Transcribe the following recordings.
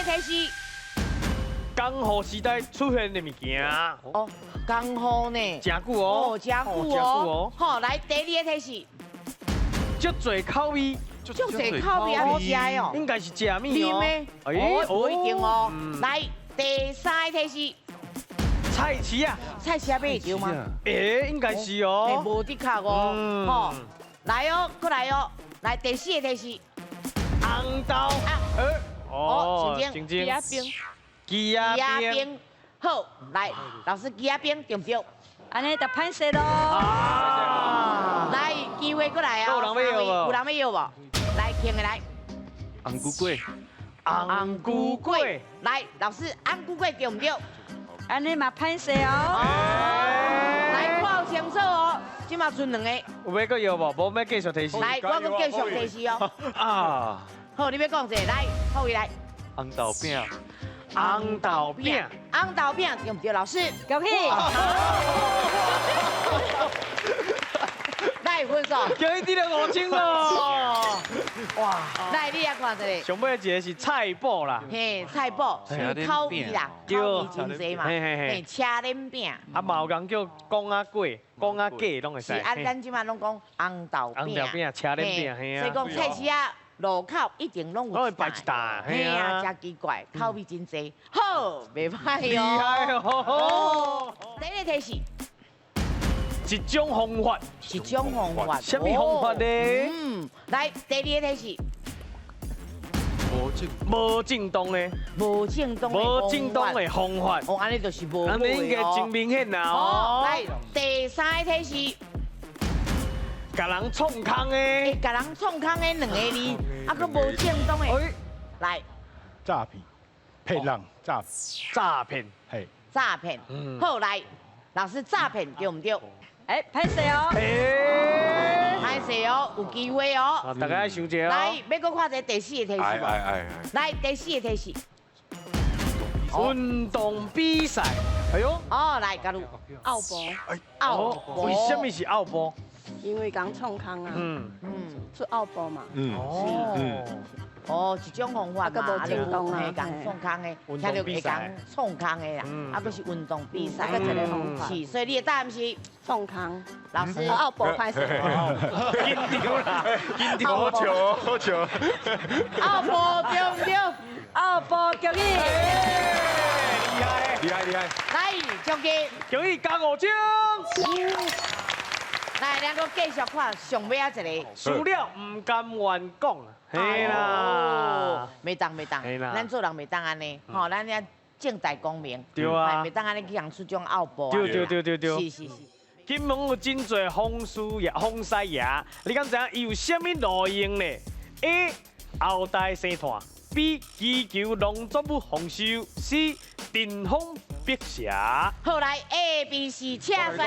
提示。江户时代出现的物件，哦，江户呢？真久哦，哦，真久哦。好，来第二个提示。足侪口味，足侪口味好食的哦。应该是食米哦。哎，不一定哦。来第三个提示。菜市啊，菜市啊，买得到吗？应该是哦。无的确哦。好，来哦，过来哦。来第四个提示。红豆。哦，晶晶。鸡鸭冰。鸡鸭冰。好，来，老师鸡鸭冰对不对？安尼就歹势咯。来，机会过来哦。有人要无？来，听的来。红菇粿。红菇粿。来，老师，红菇粿对不对？安尼嘛歹势哦。来，看清楚哦，即马剩两个。有要搁要无？无要继续提示。来，我搁继续提示哦。啊。好，你要讲一个，来，后位来。红豆饼。红豆饼。红豆饼对不对？老师，恭喜。来分数。恭喜你了5000哦！哇！来，你也看一个。上尾一个是菜脯啦。嘿，菜脯是口味啦，口味真济嘛。嘿，车轮饼。啊，嘛有人叫公仔粿、公仔粿拢会使。是啊，咱即马拢讲红豆饼。红豆饼、车轮饼，嘿啊。所以讲菜市啊。路口一定拢有摆一打，嘿啊，真奇怪，口味真济，好，袂歹哦，厉害哦！第一个提示，一种方法，一种方法，什么方法呢？来，第二个提示，无正当的，无正当的方法，哦，安尼就是无，安尼应该真明显啦哦。来，第三个提示。甲人创空的，甲人创空的两个字，啊，佫无正当的，来，诈骗，骗人诈骗，嘿，诈骗，好来，老师诈骗对唔对？哎，歹势哦，歹势哦，有机会哦，大家想一下哦。来，要佫看一个第四个提示无？来，第四个提示，运动比赛，哎呦，哦，来，加入奥博，奥博，为什么是奥博？因为讲创康啊，做奥博嘛，哦，一种方法嘛，无正当啊，讲创康的，听到会讲创康的啦，啊，佫是运动比赛，一个方法，是，所以你的答案是创康，老师奥博歹势，紧张啦，紧张，好球，奥博对不对？奥博恭喜，厉害，来，奖金，恭喜加5000。来，两个继续看上尾啊一个，输了唔甘愿讲，嘿啦，袂当，咱做人袂当安尼，吼，咱要正大光明，对啊，袂当安尼去人出种奥博，对，是。金门有真侪风师爷，你敢知影伊有啥物路用呢 ？A. 后代生团 ，B. 祈求农作物丰收 ，C. 顶风辟邪。好来 A、B、C 请选择，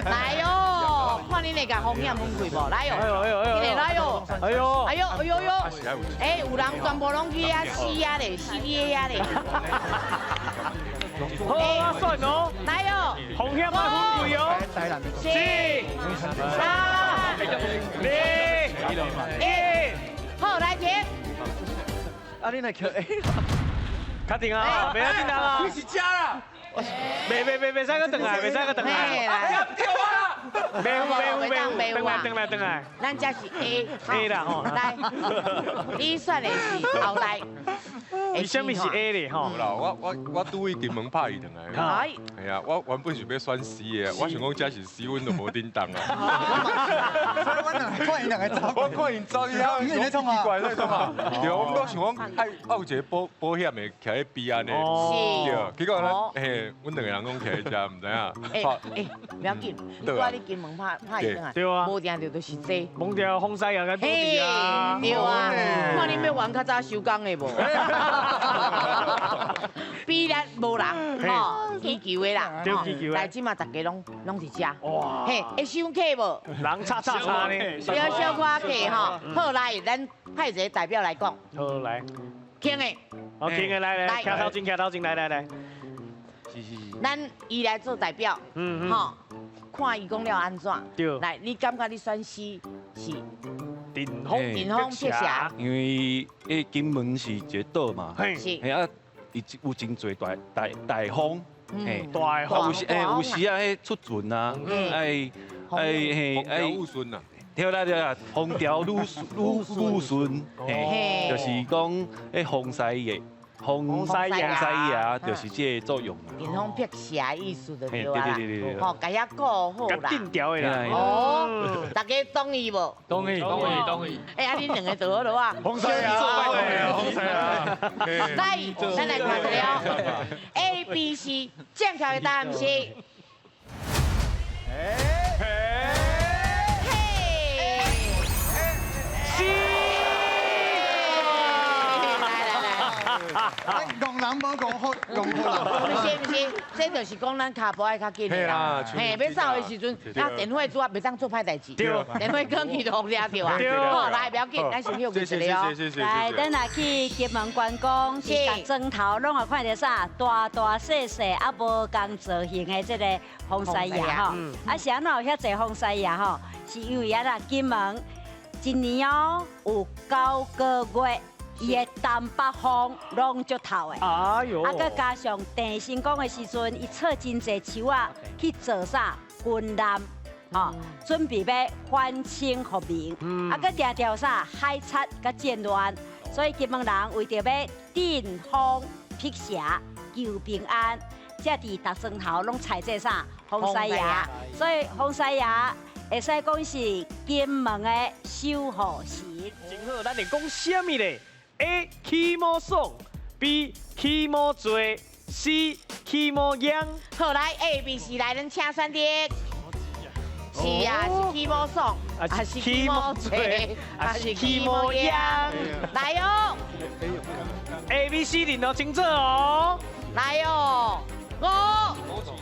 来哟，看你那个风险分开无？来哟，来哟，哎，有人全部拢去啊死啊咧，死你啊咧。好啊，算哦，来哟，风险要分开哦。4、3、2、1，好来停。啊，你来叫 A。确定啊，袂要紧啊。你是假啦？袂使个等来，等来。咱这是 A 啦吼。来，你选的是后代。为什么是 A 咧？吼。啦，我拄去金门拍伊回来。系啊，我原本是要选 C 的，我想讲这是 C， 阮就无叮当啊。所以我看伊两个走，我看因走，你在创啊？怪在创啊？对，我们想讲爱有一个保险的徛喺边安尼。对，结果咱嘿，阮两个人讲徛喺遮，唔知影。不要紧，你讲你金门拍伊啊？对啊，无定着就是这。蒙掉风西也个多啲啊。对啊，看你要玩较早收工的无？比咱无人吼，祈求的啦，来即嘛大家拢伫遮，哇，嘿，会收客无？人叉呢？不要小看客吼，好来，咱派一个代表来讲，好来，听的，好听的来，徛头前，来，咱伊来做代表，吼，看伊讲了安怎，对，来，你感觉你选 C 是顶峰顶峰碧霞，因为金门是一个岛嘛，嘿，是嘿啊，有真侪大风，嘿，大啊风有时有时啊，迄出船啊，哎乌孙呐，对啦，风调雨顺，嘿，就是讲风西爷，风西爷就是这个作用啦。顶峰碧霞意思就对嘿啦。对，吼，家遐顾好甲啦。定调的啦。哦，大家同意无？同意。哎，啊，恁两个就好了啊。红西啊，红西啊，来，咱来看一了。A、B、C 正确的答案是。讲人无讲好，讲好啦。不是，这就是讲咱脚步爱较紧的啦。嘿，要走的时阵，啊，电话主啊袂当做歹代志。对，电话讲去就红抓着啊。对，好，来，不要紧，咱先休息一下哦。来，咱来去金门观光，是甲砖头拢有看到啥？大细细啊，无共造型的这个风西爷吼。啊，是安怎有遐济风西爷吼？是因为啊，金门一年哦有9个月。伊的东北风拢足透的，哎呦，啊，佮加上地震讲的时阵，伊插真济树啊，去做啥军舰，吼，准备要反清复明，啊，佮定调啥海贼佮战乱，所以金门人为着要顶风辟邪求平安，才伫大庄头拢采这啥风西爷，所以风西爷会使讲是金门的守护神。真好，咱会讲什么咧？A. 起毛爽 ，B. 起毛多 ，C. 起毛痒。好，来 A、B、C 来，咱请选择。是啊，是起毛爽，还是起毛多，还是起毛痒？来哦 A、B、C 认到清楚哦。来哦，5、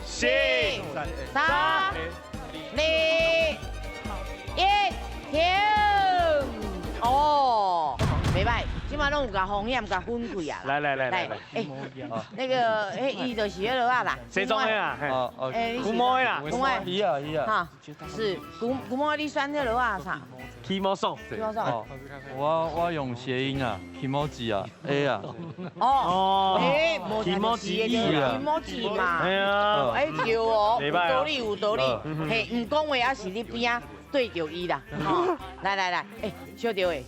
四、 3、2、1，停！哦，袂歹，即马拢有甲风险甲分开啊。来，哎，那个，伊就是迄落啊啦。西装的啦，哎，古毛的啦，古毛。伊啊，哈，是古毛，你选迄落啊啥？起毛爽。起毛爽。我用谐音啊 ，emoji 啊 ，A 啊，哦，哎，起毛字的起毛字嘛。哎呀，哎，对哦，袂歹哦有道理有道理。嘿，唔讲话啊是你边啊对着伊啦。吼，来，哎，小赵诶，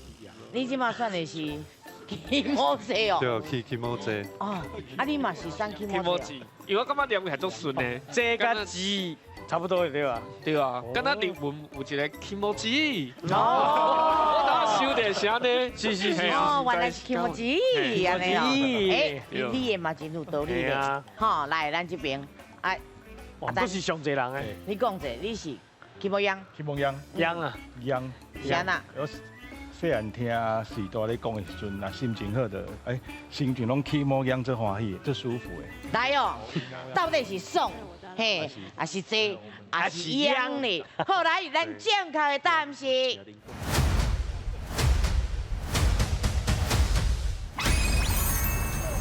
你即马选的是起毛字哦。对，起毛字。哦，啊，你嘛是选起毛字。因为我感觉念的还足顺的，这个字差不多对吧？对啊，敢若日文有一个 kimoji，哦，我当时修的啥呢？是。哦，原来是起毛字，安尼哦。哎，你的嘛真有道理的。吼，来，咱这边，哎，哇，都是上济人诶，你讲者，你是起毛秧？起毛秧，秧啊，秧。是安那？我细汉听时代咧讲的时阵，若心情好的，哎，心情拢起毛秧最欢喜，最舒服的。来哦，到底是爽，嘿，还是这，还是秧呢？好，来，咱正确的答案是。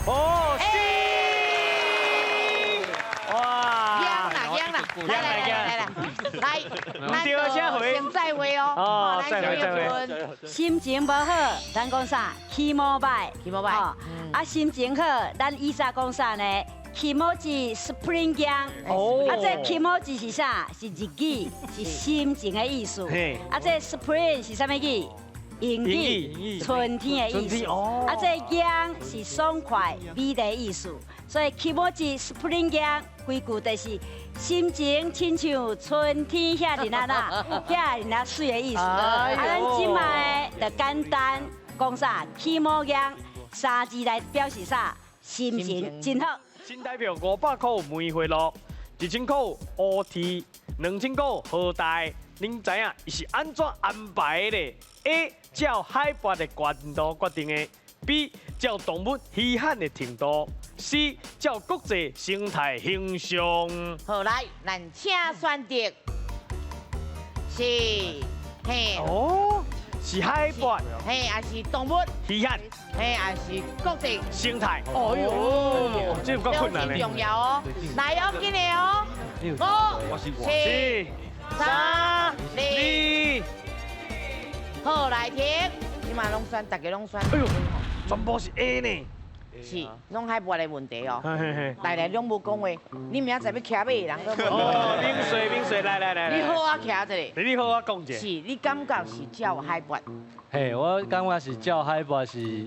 哦，是。哇，秧啦，来，咱先再会哦。哦，再会。心情无好，咱讲啥？起毛歹，起毛歹。啊，心情好，咱以前讲啥呢？起毛字 spring 姜。哦。啊，这起毛字是啥？是日语，是心情的意思。啊，这 spring 是啥物语？英语，春天的意思。啊，这姜是爽快、美丽的意思。所以起毛字 spring 姜，规句就是心情亲像春天遐尼啦，遐尼水的意思。啊，咱即卖就简单讲啥？起毛姜3字来表示啥？心情真好。新台票500块每回路，1000块 OT，2000块好大。您知影伊是安怎安排的？A. 照海拔的悬度决定的 ；B. 照动物稀罕的程度；C. 照国际生态形象。好，来，咱请选择是，嘿，哦，是海拔，嘿，还是动物，稀罕，嘿，还是国际生态。哦哟，这有够困难的。重要哦，来哦，紧的哦，5、4、3、2，好，来停，你嘛拢选，大家拢选。哎呦，全部是 A 呢。是，拢海拔的问题哦。嘿嘿嘿。来，拢无讲话，你明仔载要骑马的人都无。哦，冰水，来。你好啊，骑一个。你好啊，讲者。是，你感觉是照海拔？嘿，我感觉是照海拔是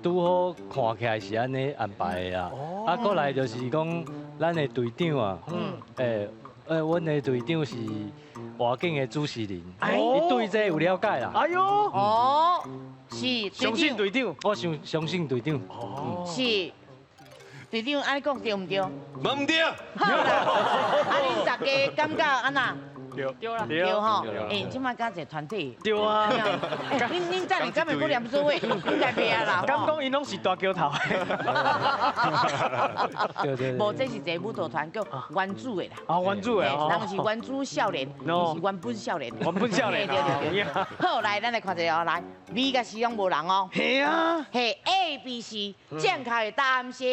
拄好看起来是安尼安排的啦。啊，过来就是讲咱的队长啊，阮的队长是外景的主持人，伊对这有了解啦。哎呦，哦，是。相信队长，我相信队长。是。队长，安尼讲对唔对？唔对。好啦，啊，恁大家感觉安那？对啦，对吼，即摆敢一个团体。对啊。恁这里敢会搁念书诶？应该袂啊啦。敢讲因拢是大桥头。对。无，这是一个舞蹈团叫原主的啦。哦，原主的哦。人是原主少年，是原本少年。原本少年。对。好，来，咱来看一下，来 B 甲 C 拢无人哦。系啊。系 A、B、C， 正确的答案是。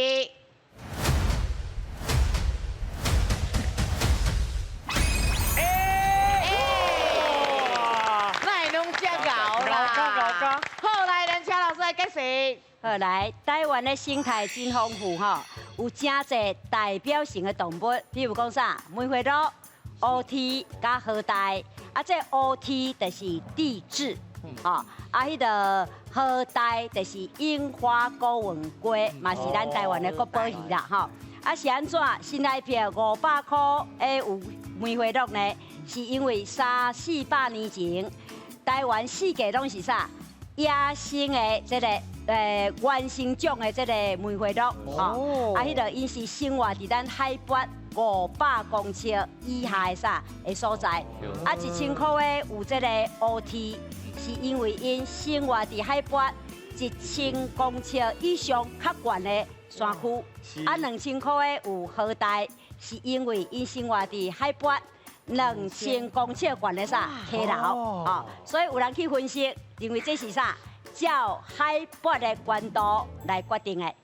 好，来，咱请老师来解释。好来，台湾的生态真丰富吼，有真侪代表性的动物，比如讲啥梅花鹿、乌鸶加河鲱，啊，这乌鸶就是地质，吼，啊，迄个河鲱就是樱花孤纹龟，嘛是咱台湾的国宝鱼啦，吼。啊是安怎？新台币500块，有梅花鹿呢？是因为300-400年前，台湾四界拢是啥？野生的这个原生种的这个梅花鹿，吼，啊，迄个因是生活伫咱海拔500公尺以下的啥的所在，啊，1000块的有这个乌鸶，是因为因生活伫海拔1000公尺以上较悬的山区，啊，2000块的有河鲱，是因为因生活伫海拔2000公尺悬的啥溪流，哦，所以有人去分析，认为这是啥？照海拔的高度来决定的。